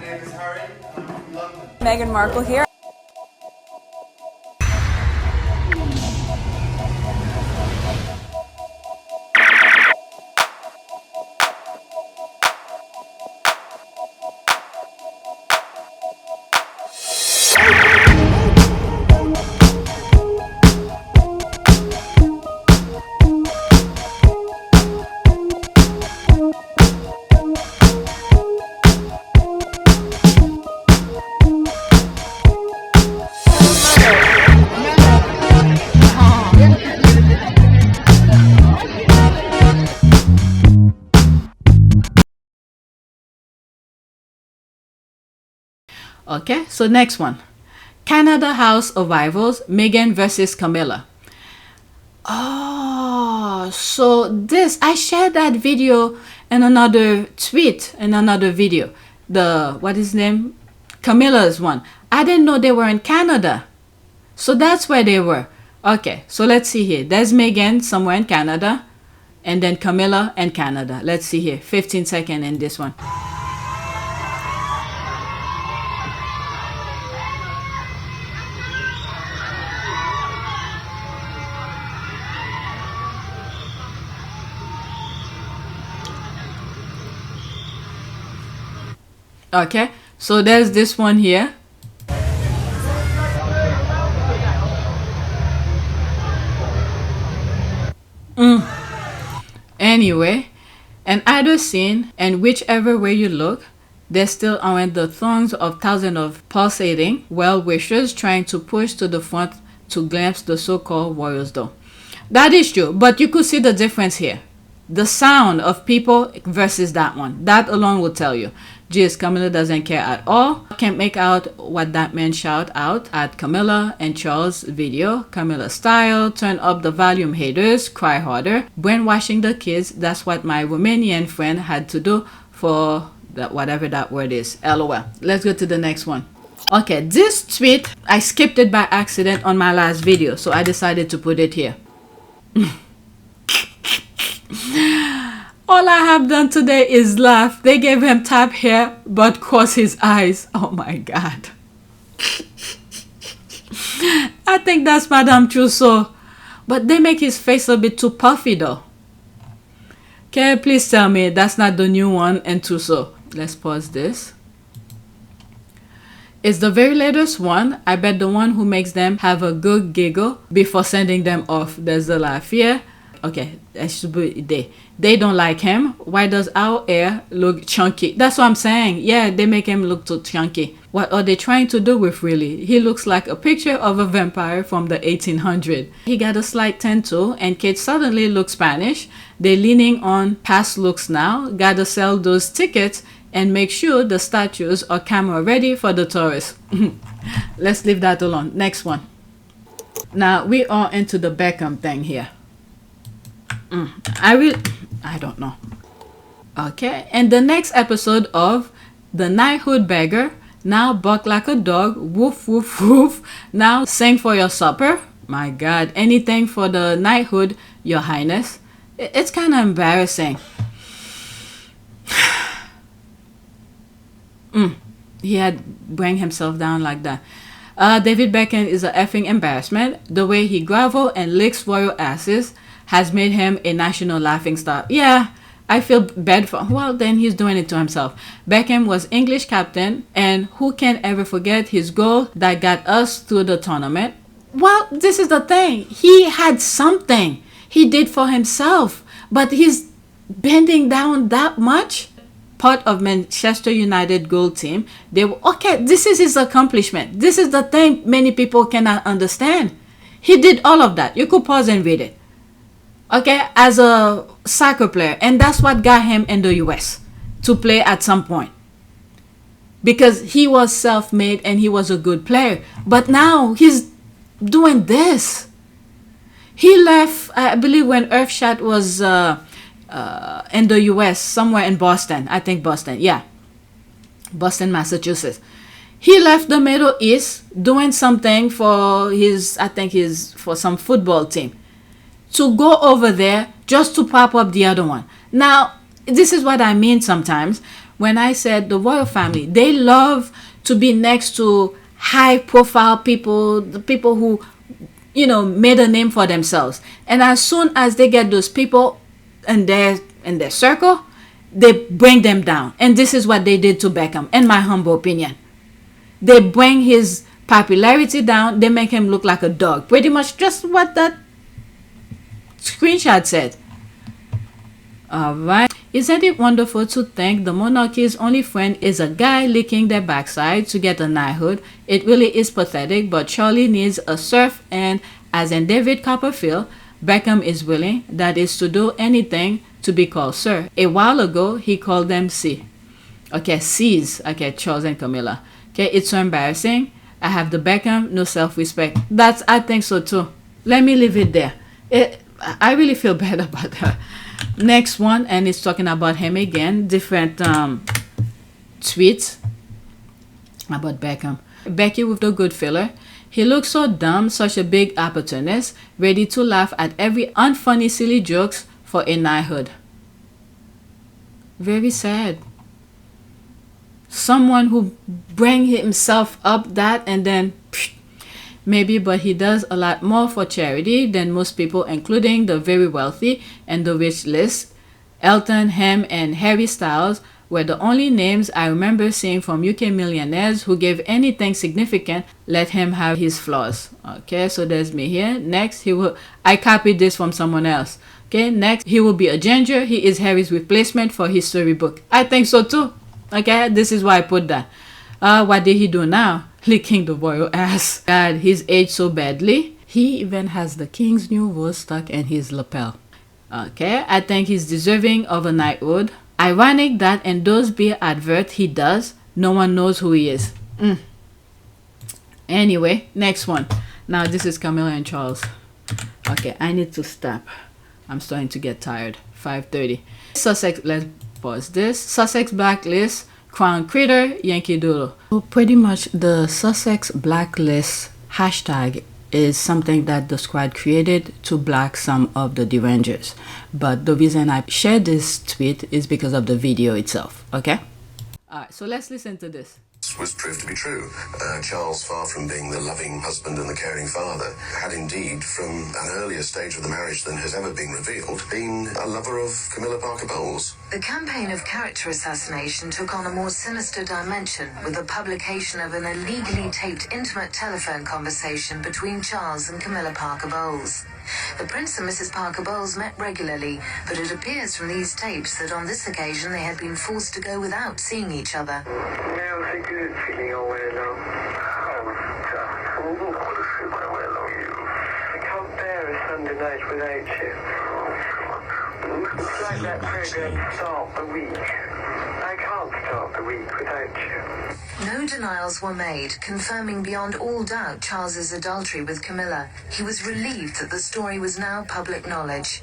name is Harry. I'm from London. Meghan Markle here. Okay, so next one. Canada House Survivors, Meghan versus Camila. Oh, so this, I shared that video in another tweet, in another video. The, what is his name? Camila's one. I didn't know they were in Canada. So that's where they were. Okay, so let's see here. There's Meghan somewhere in Canada. And then Camila and Canada. Let's see here. 15 seconds in this one. Okay, so there's this one here. Anyway, and either scene, and whichever way you look, there still aren't the throngs of thousands of pulsating well-wishers trying to push to the front to glimpse the so-called royals though. That is true, but you could see the difference here. The sound of people versus that one. That alone will tell you. Geez, Camila doesn't care at all. Can't make out what that man shout out at Camila and Charles' video. Camila style, turn up the volume haters, cry harder. Brainwashing the kids, that's what my Romanian friend had to do for that, whatever that word is. LOL. Let's go to the next one. Okay, this tweet, I skipped it by accident on my last video, so I decided to put it here. All I have done today is laugh. They gave him tap hair, but cross his eyes. Oh my God. I think that's Madame Tussauds. But they make his face a bit too puffy though. Okay, please tell me that's not the new one in Tussauds. Let's pause this. It's the very latest one. I bet the one who makes them have a good giggle before sending them off. There's the laugh here. Okay, that should be they don't like him. Why does our hair look chunky? That's what I'm saying. Yeah, they make him look too chunky. What are they trying to do with really? He looks like a picture of a vampire from the 1800s. He got a slight tan too, and kids suddenly look Spanish. They're leaning on past looks now. Gotta sell those tickets and make sure the statues are camera ready for the tourists. Let's leave that alone. Next one. Now we are into the Beckham thing here. I don't know. Okay, and the next episode of The Knighthood Beggar, now bark like a dog, woof woof woof, now sing for your supper. My God, anything for the knighthood, your highness. It's kind of embarrassing. He had bring himself down like that. David Beckham is a effing embarrassment. The way he grovel and licks royal asses has made him a national laughingstock. Yeah, I feel bad for him. Well, then he's doing it to himself. Beckham was English captain, and who can ever forget his goal that got us through the tournament? Well, this is the thing. He had something he did for himself, but he's bending down that much. Part of Manchester United goal team. They were, okay, this is his accomplishment. This is the thing many people cannot understand. He did all of that. You could pause and read it. Okay, as a soccer player, and that's what got him in the US to play at some point, because he was self-made and he was a good player. But now he's doing this. He left, I believe, when Earthshot was in the US, somewhere in Boston. I think Boston, yeah, Boston, Massachusetts. He left the Middle East doing something for his, I think his, for some football team, to go over there just to pop up the other one. Now, this is what I mean sometimes. when I said the royal family, they love to be next to high profile people, the people who, you know, made a name for themselves. And as soon as they get those people in their circle, they bring them down. And this is what they did to Beckham, in my humble opinion. They bring his popularity down. They make him look like a dog. Pretty much just what that screenshot said. Alright. Isn't it wonderful to think the monarchy's only friend is a guy licking their backside to get a knighthood? It really is pathetic, but Charlie needs a serf, and as in David Copperfield, Beckham is willing, that is, to do anything to be called sir. A while ago, he called them C. Okay, C's. Okay, Charles and Camilla. Okay, it's so embarrassing. I have the Beckham, no self-respect. I think so too. Let me leave it there. I really feel bad about that. Next one, and it's talking about him again. Different tweets about Beckham. Becky with the good filler. He looks so dumb, such a big opportunist, ready to laugh at every unfunny, silly jokes for a knighthood. Very sad. Someone who bring himself up that and then maybe, but he does a lot more for charity than most people, including the very wealthy and the rich list. Elton, him, and Harry Styles were the only names I remember seeing from UK millionaires who gave anything significant. Let him have his flaws. Okay, so there's me here. Next, I copied this from someone else. Okay, next, he will be a ginger. He is Harry's replacement for his storybook. I think so too. Okay, this is why I put that. What did he do now? Licking the royal ass. God, he's aged so badly. He even has the king's new rose stuck in his lapel. Okay, I think he's deserving of a knighthood. Ironic that in those beer adverts he does, no one knows who he is. Anyway, next one. Now this is Camilla and Charles. Okay, I need to stop. I'm starting to get tired. 5:30. Sussex, let's pause this. Sussex blacklist, Crown Critter, Yankee Doodle. So pretty much the Sussex blacklist hashtag is something that the squad created to block some of the Derangers. But the reason I shared this tweet is because of the video itself. Okay? Alright, so let's listen to this. Was proved to be true. Charles, far from being the loving husband and the caring father, had indeed, from an earlier stage of the marriage than has ever been revealed, been a lover of Camilla Parker Bowles. The campaign of character assassination took on a more sinister dimension with the publication of an illegally taped intimate telephone conversation between Charles and Camilla Parker Bowles. The Prince and Mrs. Parker Bowles met regularly, but it appears from these tapes that on this occasion they had been forced to go without seeing each other. Feeling all way along. I can't bear a Sunday night without you. It's like that program Start the Week. I can't start the week without you. No denials were made, confirming beyond all doubt Charles's adultery with Camilla. He was relieved that the story was now public knowledge.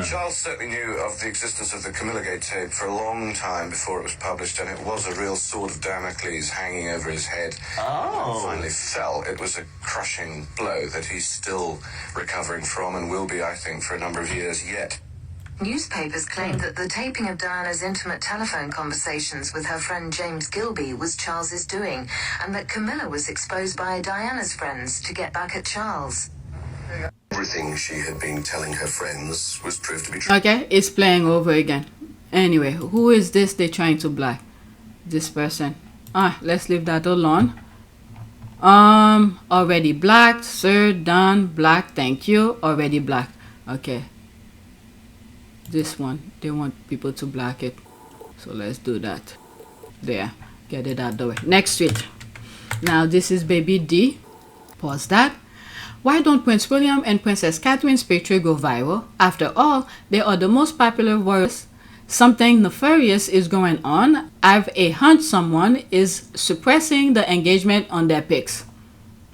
Charles certainly knew of the existence of the Camillagate tape for a long time before it was published, and it was a real sword of Damocles hanging over his head. When it finally fell. It was a crushing blow that he's still recovering from and will be, I think, for a number of years yet. Newspapers claimed that the taping of Diana's intimate telephone conversations with her friend James Gilby was Charles's doing, and that Camilla was exposed by Diana's friends to get back at Charles. Everything she had been telling her friends was proved to be true. Okay, it's playing over again. Anyway, who is this they're trying to block? This person. Let's leave that alone. Already blocked. Sir, done. Blocked. Thank you. Already blocked. Okay. This one. They want people to block it. So let's do that. There. Get it out the way. Next tweet. Now this is baby D. Pause that. Why don't Prince William and Princess Catherine's picture go viral? After all, they are the most popular royals. Something nefarious is going on. I've a hunch someone is suppressing the engagement on their pics.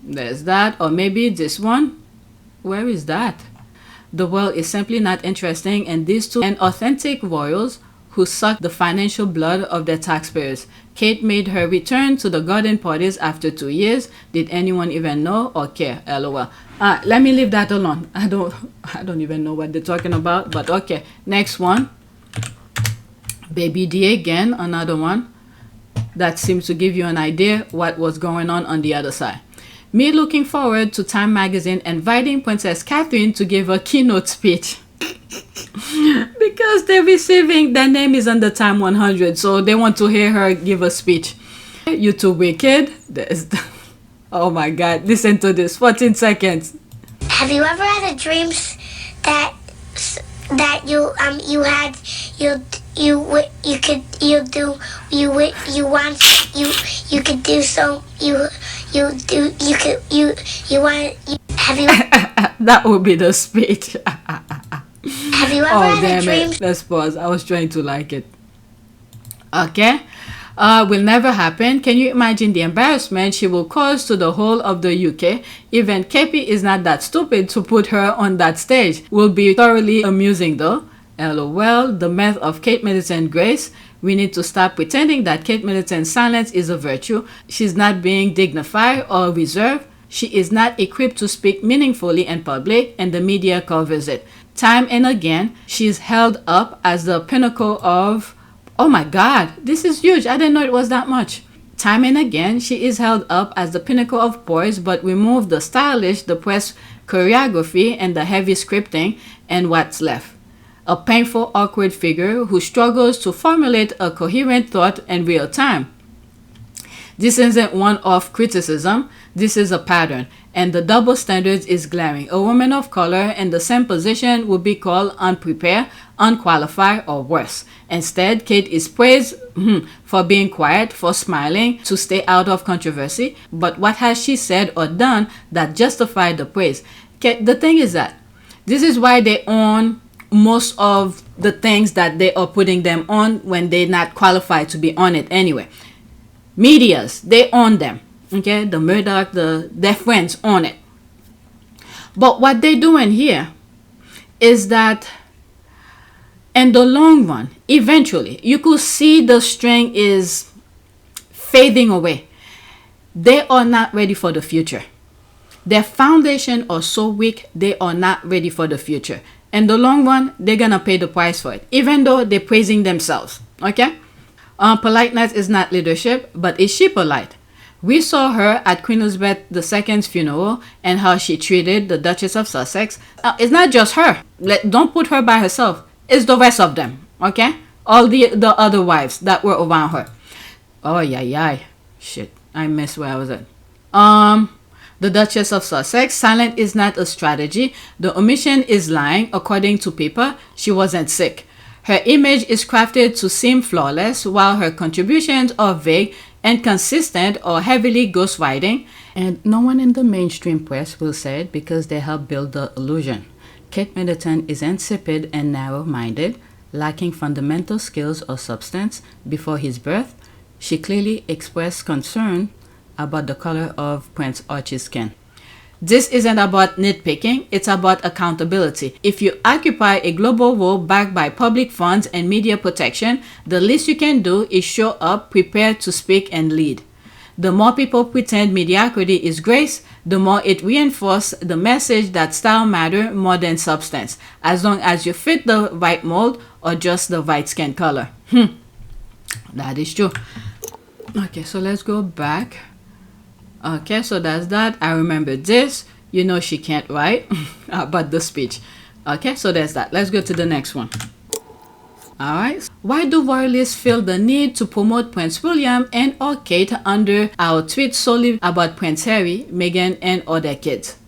There's that, or maybe this one. Where is that? The world is simply not interesting in these two and authentic royals who suck the financial blood of their taxpayers. Kate made her return to the garden parties after 2 years. Did anyone even know or care? LOL. Let me leave that alone. I don't even know what they're talking about, but okay. Next one. Baby D again, another one that seems to give you an idea what was going on the other side. Me looking forward to Time magazine inviting Princess Catherine to give a keynote speech. Because they're receiving, their name is on the Time 100, so they want to hear her give a speech. You too wicked. Oh my god, listen to this, 14 seconds. Have you ever had a dream that you That would be the speech. have you ever had a dream? Let's pause. I was trying to like it. Okay. Will never happen. Can you imagine the embarrassment she will cause to the whole of the UK? Even KP is not that stupid to put her on that stage. Will be thoroughly amusing though. LOL, the myth of Kate Middleton grace. We need to stop pretending that Kate Middleton's silence is a virtue. She's not being dignified or reserved. She is not equipped to speak meaningfully in public, and the media covers it. Time and again, she's held up as the pinnacle of... Oh my god, this is huge. I didn't know it was that much. Time and again, she is held up as the pinnacle of poise, but remove the stylish, the press choreography, and the heavy scripting, and what's left? A painful, awkward figure who struggles to formulate a coherent thought in real time. This isn't one-off criticism, this is a pattern, and the double standards is glaring. A woman of color in the same position would be called unprepared, unqualified, or worse. Instead, Kate is praised for being quiet, for smiling, to stay out of controversy. But what has she said or done that justified the praise? The thing is that this is why they own most of the things that they are putting them on when they're not qualified to be on it anyway. Medias, they own them. Okay, the Murdoch, their friends own it. But what they're doing here is that in the long run, eventually, you could see the string is fading away. They are not ready for the future. Their foundation are so weak, they are not ready for the future. In the long run, they're gonna pay the price for it, even though they're praising themselves. Okay? Politeness is not leadership, but is she polite? We saw her at Queen Elizabeth II's funeral and how she treated the Duchess of Sussex. It's not just her. Don't put her by herself. It's the rest of them. Okay? All the other wives that were around her. Oh, yeah. Shit. I missed where I was at. The Duchess of Sussex. Silent is not a strategy. The omission is lying. According to paper, she wasn't sick. Her image is crafted to seem flawless, while her contributions are vague, inconsistent, or heavily ghostwriting. And no one in the mainstream press will say it because they help build the illusion. Kate Middleton is insipid and narrow-minded, lacking fundamental skills or substance. Before his birth, she clearly expressed concern about the color of Prince Archie's skin. This isn't about nitpicking, it's about accountability. If you occupy a global role backed by public funds and media protection, the least you can do is show up prepared to speak and lead. The more people pretend mediocrity is grace, the more it reinforces the message that style matters more than substance, as long as you fit the right mold or just the right skin color. That is true. Okay, so let's go back. Okay, so that's that. I remember this. You know she can't write about the speech. Okay, so there's that. Let's go to the next one. Alright. Why do royalists feel the need to promote Prince William and or Kate under our tweet solely about Prince Harry, Meghan, and other kids?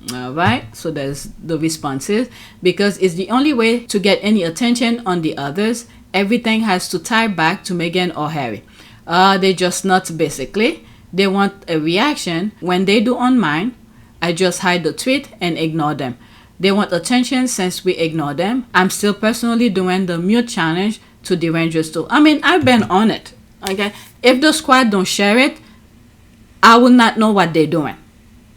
Alright, so there's the responses. Because it's the only way to get any attention on the others. Everything has to tie back to Meghan or Harry. They're just nuts basically. They want a reaction. When they do on mine, I just hide the tweet and ignore them. They want attention since we ignore them. I'm still personally doing the mute challenge to Derangers too. I mean, I've been on it. Okay, if the squad don't share it, I will not know what they're doing.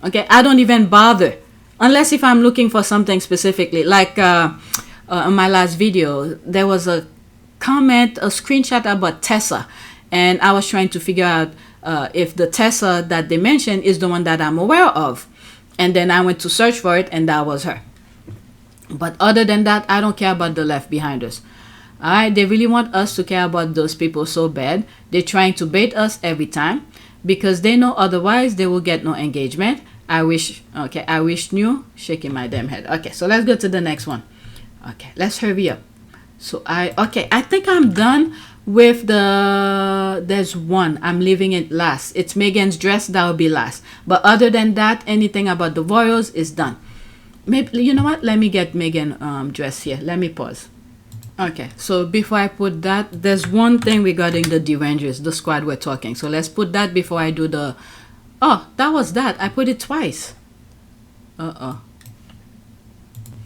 Okay, I don't even bother unless if I'm looking for something specifically. Like in my last video, there was a comment, a screenshot about Tessa, and I was trying to figure out if the Tessa that they mentioned is the one that I'm aware of. And then I went to search for it and that was her. But other than that, I don't care about the left behinders. Alright, they really want us to care about those people so bad. They're trying to bait us every time because they know otherwise they will get no engagement. I wish new, shaking my damn head. Okay, so let's go to the next one. Okay, let's hurry up. So I think I'm done with there's one. I'm leaving it last. It's Meghan's dress, that will be last. But other than that, anything about the royals is done. Maybe, you know what? Let me get Meghan dress here. Let me pause. Okay, so before I put that, there's one thing regarding the Derangers, the squad we're talking. So let's put that before I do the... Oh, that was that. I put it twice.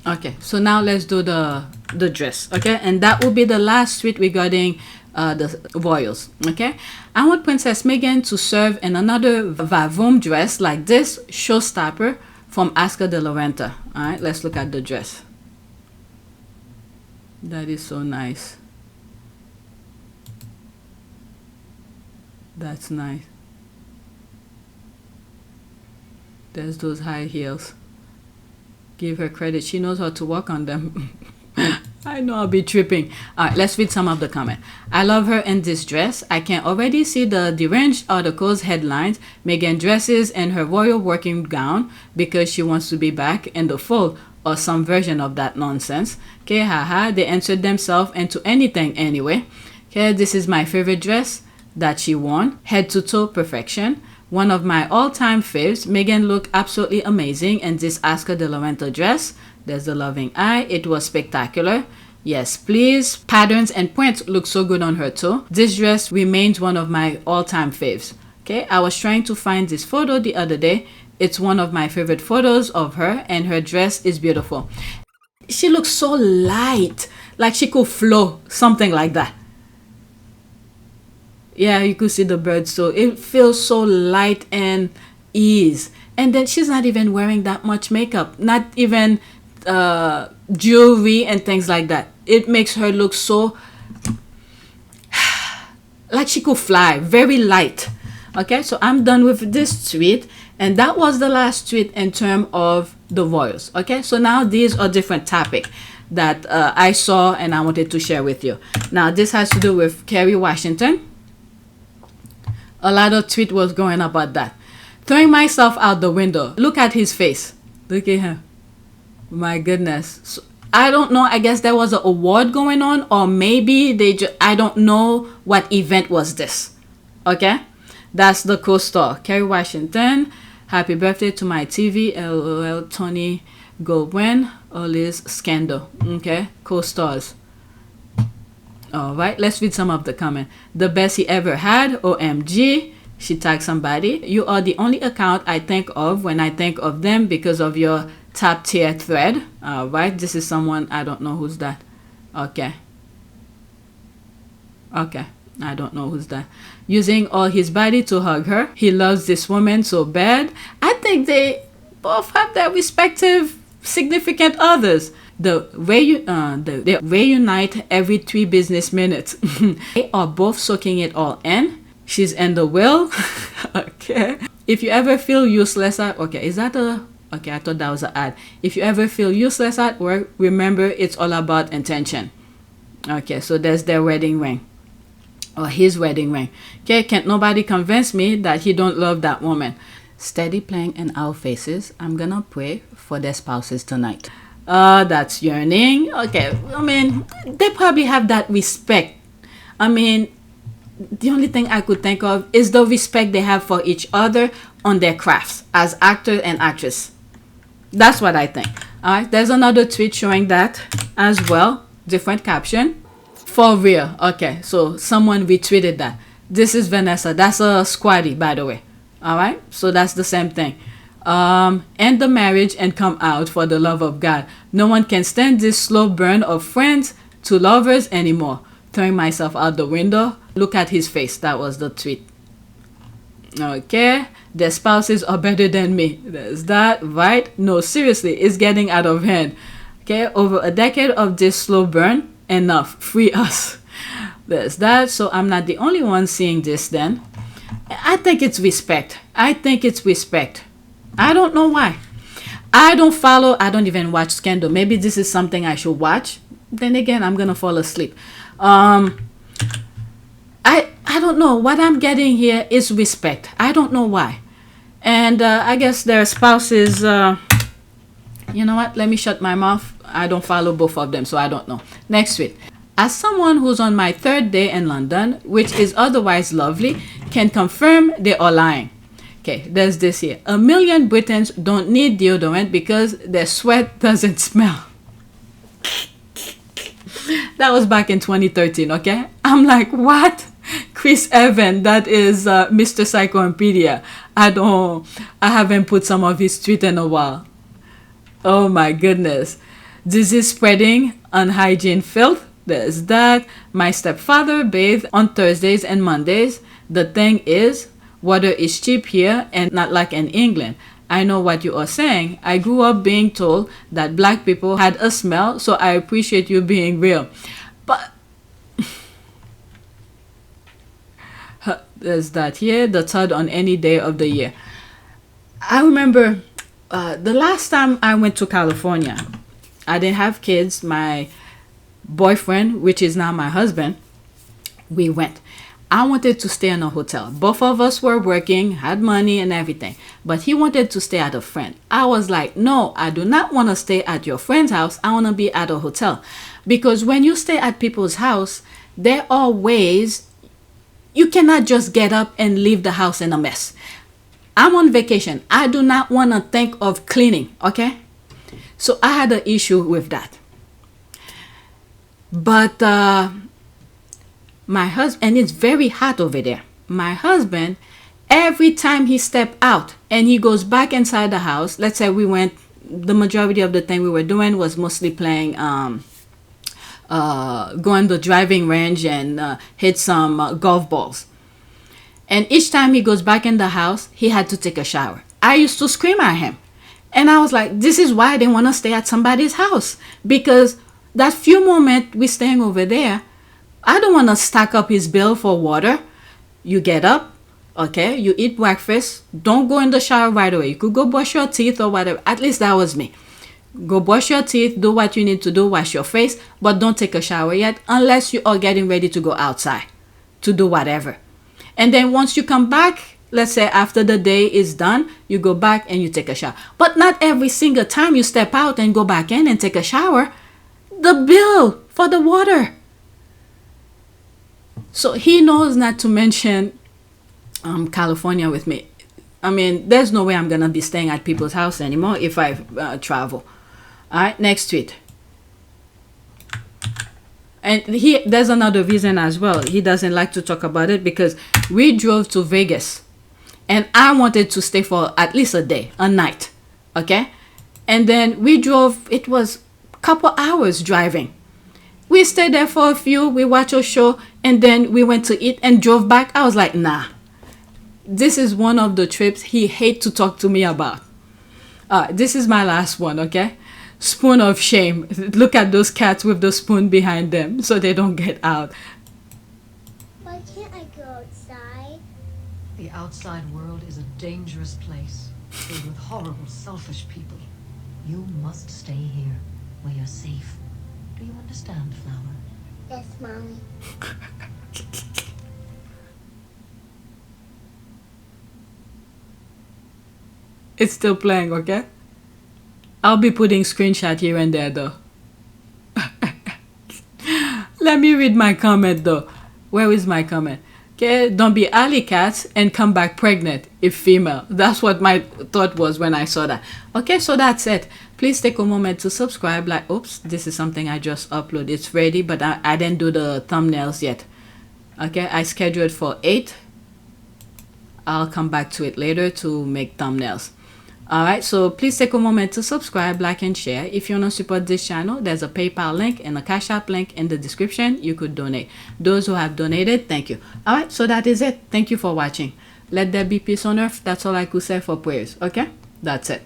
Okay, so now let's do the dress. Okay, and that will be the last tweet regarding the royals. Okay, I want Princess Meghan to serve in another vavavoom dress like this, showstopper from Oscar de la Renta. All right, let's look at the dress. That is so nice. That's nice. There's those high heels. Give her credit. She knows how to walk on them. I know I'll be tripping. Alright, let's read some of the comment. I love her in this dress. I can already see the deranged articles headlines. Meghan dresses in her royal working gown because she wants to be back in the fold, or some version of that nonsense. Okay, haha, they entered themselves into anything anyway. Okay, this is my favorite dress that she worn. Head to toe perfection. One of my all-time faves. Meghan looked absolutely amazing in this Oscar de la Renta dress. There's the loving eye. It was spectacular. Yes, please. Patterns and prints look so good on her too. This dress remains one of my all-time faves. Okay, I was trying to find this photo the other day. It's one of my favorite photos of her, and her dress is beautiful. She looks so light, like she could flow, something like that. Yeah, you could see the birds, so it feels so light and ease. And then she's not even wearing that much makeup, not even jewelry and things like that. It makes her look so like she could fly, very light. Okay, so I'm done with this tweet, and that was the last tweet in terms of the royals. Okay, so now these are different topics that I saw and I wanted to share with you. Now this has to do with Kerry Washington. A lot of tweet was going about that. Throwing myself out the window. Look at his face. Look at him. My goodness. So, I don't know. I guess there was an award going on, or maybe they just, I don't know what event was this. Okay, that's the co-star Kerry Washington. Happy birthday to my TV. LOL. Tony Goldwyn. Liz Scandal. Okay, co-stars. All right, let's read some of the comment. The best he ever had. OMG. She tagged somebody. You are the only account I think of when I think of them because of your top tier thread. All right, this is someone, I don't know who's that. Okay, I don't know who's that. Using all his body to hug her. He loves this woman so bad. I think they both have their respective significant others. They reunite every 3 business minutes. They are both soaking it all in. She's in the will. Okay. If you ever feel useless at... Okay, is that a... Okay, I thought that was an ad. If you ever feel useless at work, remember it's all about intention. Okay, so there's their wedding ring. Or his wedding ring. Okay, can't nobody convince me that he don't love that woman. Steady playing in our faces. I'm gonna pray for their spouses tonight. That's yearning. Okay, I mean, they probably have that respect. I mean, the only thing I could think of is the respect they have for each other on their crafts as actor and actress. That's what I think. All right, there's another tweet showing that as well. Different caption. For real. Okay, so someone retweeted that. This is Vanessa. That's a squatty, by the way. All right, so that's the same thing. End the marriage and come out for the love of God. No one can stand this slow burn of friends to lovers anymore. Throwing myself out the window. Look at his face. That was the tweet. Okay, their spouses are better than me. There's that, right? No, seriously, it's getting out of hand. Okay, over a decade of this slow burn. Enough. Free us. There's that. So I'm not the only one seeing this then. I think it's respect. I think it's respect. I don't know why. I don't follow. I don't even watch Scandal. Maybe this is something I should watch. then again, I'm gonna fall asleep. I don't know. What I'm getting here is respect. I don't know why. And I guess their spouses, you know what? Let me shut my mouth. I don't follow both of them, so I don't know. Next tweet. As someone who's on my 3rd day in London, which is otherwise lovely, can confirm they are lying. Okay, there's this here. 1 million Britons don't need deodorant because their sweat doesn't smell. That was back in 2013, okay? I'm like, what? Chris Evan, that is Mr. Psychopedia. I haven't put some of his tweet in a while. Oh my goodness. Disease spreading, unhygiene filth. There's that. My stepfather bathed on Thursdays and Mondays. The thing is, water is cheap here and not like in England. I know what you are saying. I grew up being told that black people had a smell, so I appreciate you being real. But there's that here, the third on any day of the year. I remember the last time I went to California, I didn't have kids. My boyfriend, which is now my husband, we went. I wanted to stay in a hotel. Both of us were working, had money and everything, but he wanted to stay at a friend. I was like, no, I do not want to stay at your friend's house. I want to be at a hotel. Because when you stay at people's house, there are ways you cannot just get up and leave the house in a mess. I'm on vacation. I do not want to think of cleaning, okay? So I had an issue with that. But my husband, and it's very hot over there. My husband, every time he step out and he goes back inside the house, let's say we went, the majority of the thing we were doing was mostly playing, going to the driving range and hit some golf balls. And each time he goes back in the house, he had to take a shower. I used to scream at him. And I was like, this is why I didn't want to stay at somebody's house. Because that few moments we staying over there, I don't want to stack up his bill for water. You get up, okay, you eat breakfast. Don't go in the shower right away. You could go brush your teeth or whatever. At least that was me. Go brush your teeth, do what you need to do, wash your face, but don't take a shower yet unless you are getting ready to go outside to do whatever. And then once you come back, let's say after the day is done, you go back and you take a shower. But not every single time you step out and go back in and take a shower. The bill for the water. So he knows not to mention California with me. I mean, there's no way I'm going to be staying at people's house anymore if I travel. All right, next tweet. And there's another reason as well. He doesn't like to talk about it because we drove to Vegas. And I wanted to stay for at least a day, a night. Okay? And then we drove, it was a couple hours driving. We stayed there for a few, we watched a show, and then we went to eat and drove back. I was like, nah. This is one of the trips he hates to talk to me about. This is my last one, okay? Spoon of shame. Look at those cats with the spoon behind them so they don't get out. Why can't I go outside? The outside world is a dangerous place, filled with horrible, selfish people. You must stay here, where you're safe. Do you understand, Flower? Yes, Mommy. It's still playing, okay? I'll be putting screenshot here and there though. Let me read my comment though. Where is my comment? Okay, don't be alley cats and come back pregnant if female. That's what my thought was when I saw that. Okay, so that's it. Please take a moment to subscribe. Like, oops, this is something I just uploaded. It's ready, but I didn't do the thumbnails yet. Okay, I scheduled for 8. I'll come back to it later to make thumbnails. Alright, so please take a moment to subscribe, like, and share. If you want to support this channel, there's a PayPal link and a Cash App link in the description. You could donate. Those who have donated, thank you. Alright, so that is it. Thank you for watching. Let there be peace on earth. That's all I could say for prayers. Okay? That's it.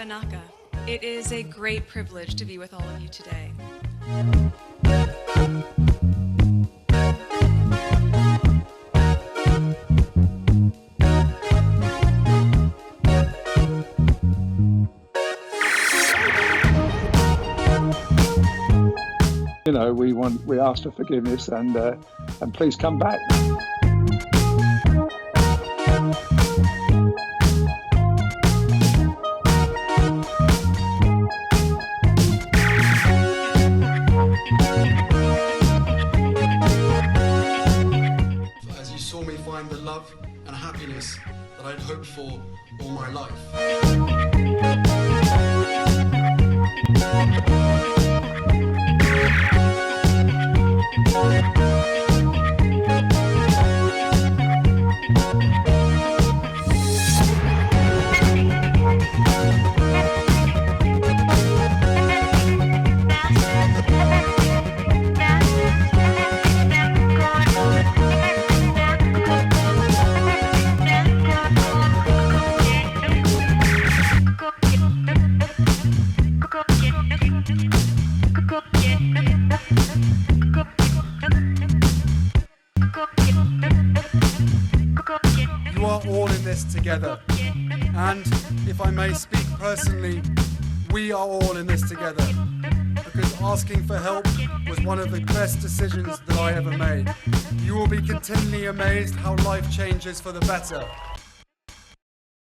Wanaka. It is a great privilege to be with all of you today. You know, we ask for forgiveness and please come back. As you saw me find the love and happiness that I'd hoped for all my life. You are all in this together, and if I may speak personally, we are all in this together, because asking for help was one of the best decisions that I ever made. You will be continually amazed how life changes for the better